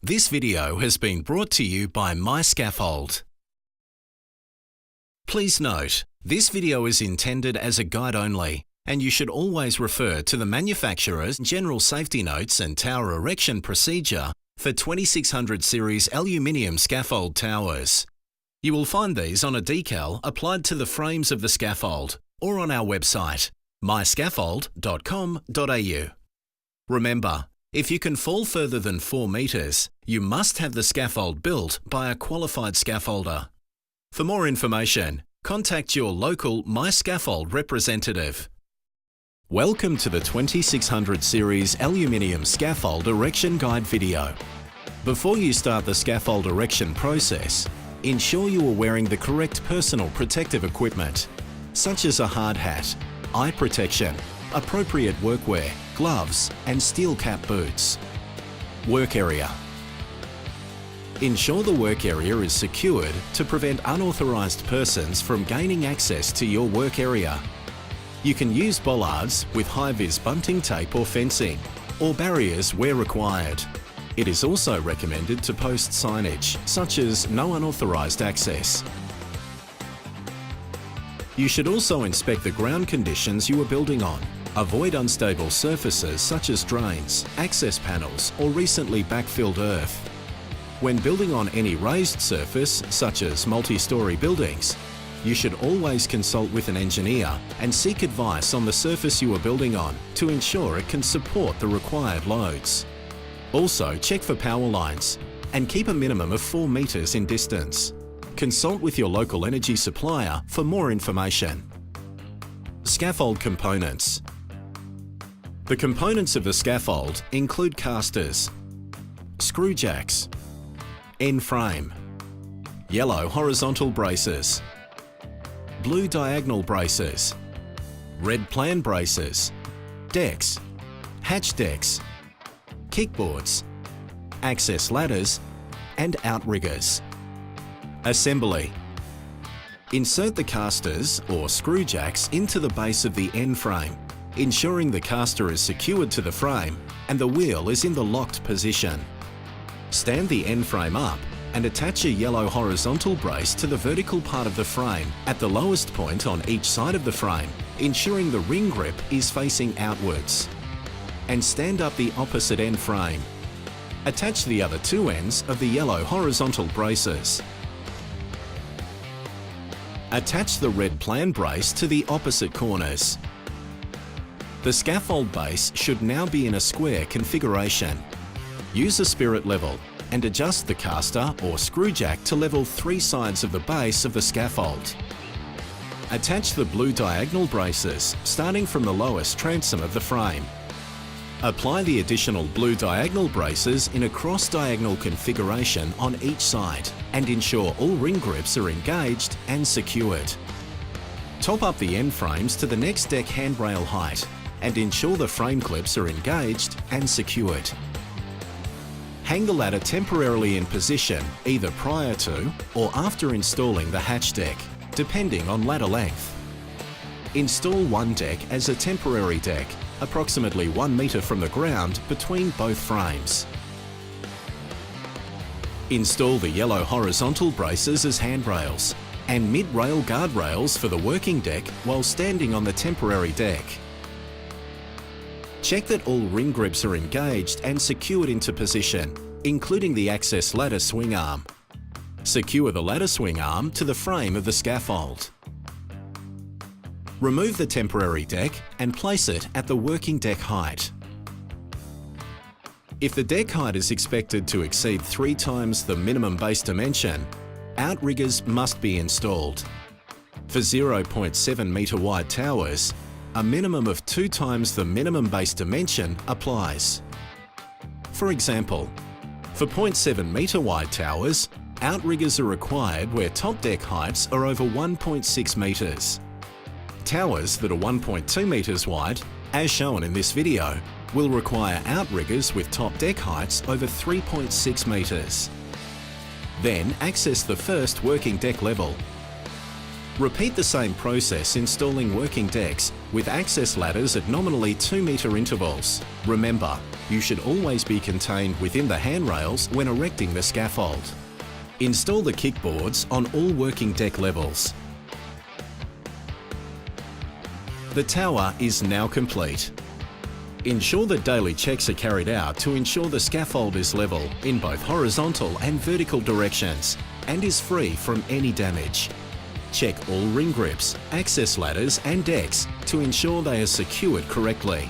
This video has been brought to you by Myscaffold. Please note, this video is intended as a guide only, and you should always refer to the manufacturer's general safety notes and tower erection procedure for 2600 series aluminium scaffold towers. You will find these on a decal applied to the frames of the scaffold or on our website, myscaffold.com.au. Remember, if you can fall further than 4 metres, you must have the scaffold built by a qualified scaffolder. For more information, contact your local Myscaffold representative. Welcome to the 2600 series aluminium scaffold erection guide video. Before you start the scaffold erection process, ensure you are wearing the correct personal protective equipment, such as a hard hat, eye protection, appropriate workwear, gloves and steel cap boots. Work area. Ensure the work area is secured to prevent unauthorised persons from gaining access to your work area. You can use bollards with high-vis bunting tape or fencing, or barriers where required. It is also recommended to post signage, such as no unauthorised access. You should also inspect the ground conditions you are building on. Avoid unstable surfaces such as drains, access panels or recently backfilled earth. When building on any raised surface, such as multi-storey buildings, you should always consult with an engineer and seek advice on the surface you are building on to ensure it can support the required loads. Also, check for power lines and keep a minimum of 4 metres in distance. Consult with your local energy supplier for more information. Scaffold components. The components of the scaffold include casters, screw jacks, end frame, yellow horizontal braces, blue diagonal braces, red plan braces, decks, hatch decks, kickboards, access ladders and outriggers. Assembly. Insert the casters or screw jacks into the base of the end frame, ensuring the caster is secured to the frame and the wheel is in the locked position. Stand the end frame up and attach a yellow horizontal brace to the vertical part of the frame at the lowest point on each side of the frame, ensuring the ring grip is facing outwards. And stand up the opposite end frame. Attach the other 2 ends of the yellow horizontal braces. Attach the red plan brace to the opposite corners. The scaffold base should now be in a square configuration. Use a spirit level and adjust the caster or screw jack to level 3 sides of the base of the scaffold. Attach the blue diagonal braces starting from the lowest transom of the frame. Apply the additional blue diagonal braces in a cross-diagonal configuration on each side and ensure all ring grips are engaged and secured. Top up the end frames to the next deck handrail height and ensure the frame clips are engaged and secured. Hang the ladder temporarily in position either prior to or after installing the hatch deck, depending on ladder length. Install one deck as a temporary deck, approximately 1 metre from the ground between both frames. Install the yellow horizontal braces as handrails and mid-rail guardrails for the working deck while standing on the temporary deck. Check that all ring grips are engaged and secured into position, including the access ladder swing arm. Secure the ladder swing arm to the frame of the scaffold. Remove the temporary deck and place it at the working deck height. If the deck height is expected to exceed 3 times the minimum base dimension, outriggers must be installed. For 0.7 metre wide towers, a minimum of 2 times the minimum base dimension applies. For example, for 0.7 metre wide towers, outriggers are required where top deck heights are over 1.6 metres. Towers that are 1.2 metres wide, as shown in this video, will require outriggers with top deck heights over 3.6 metres. Then access the first working deck level. Repeat the same process installing working decks with access ladders at nominally 2-metre intervals. Remember, you should always be contained within the handrails when erecting the scaffold. Install the kickboards on all working deck levels. The tower is now complete. Ensure that daily checks are carried out to ensure the scaffold is level in both horizontal and vertical directions and is free from any damage. Check all ring grips, access ladders and decks to ensure they are secured correctly.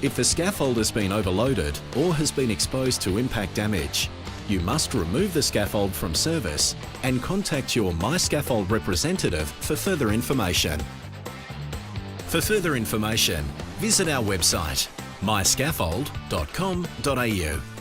If the scaffold has been overloaded or has been exposed to impact damage, you must remove the scaffold from service and contact your Myscaffold representative for further information. For further information, visit our website myscaffold.com.au.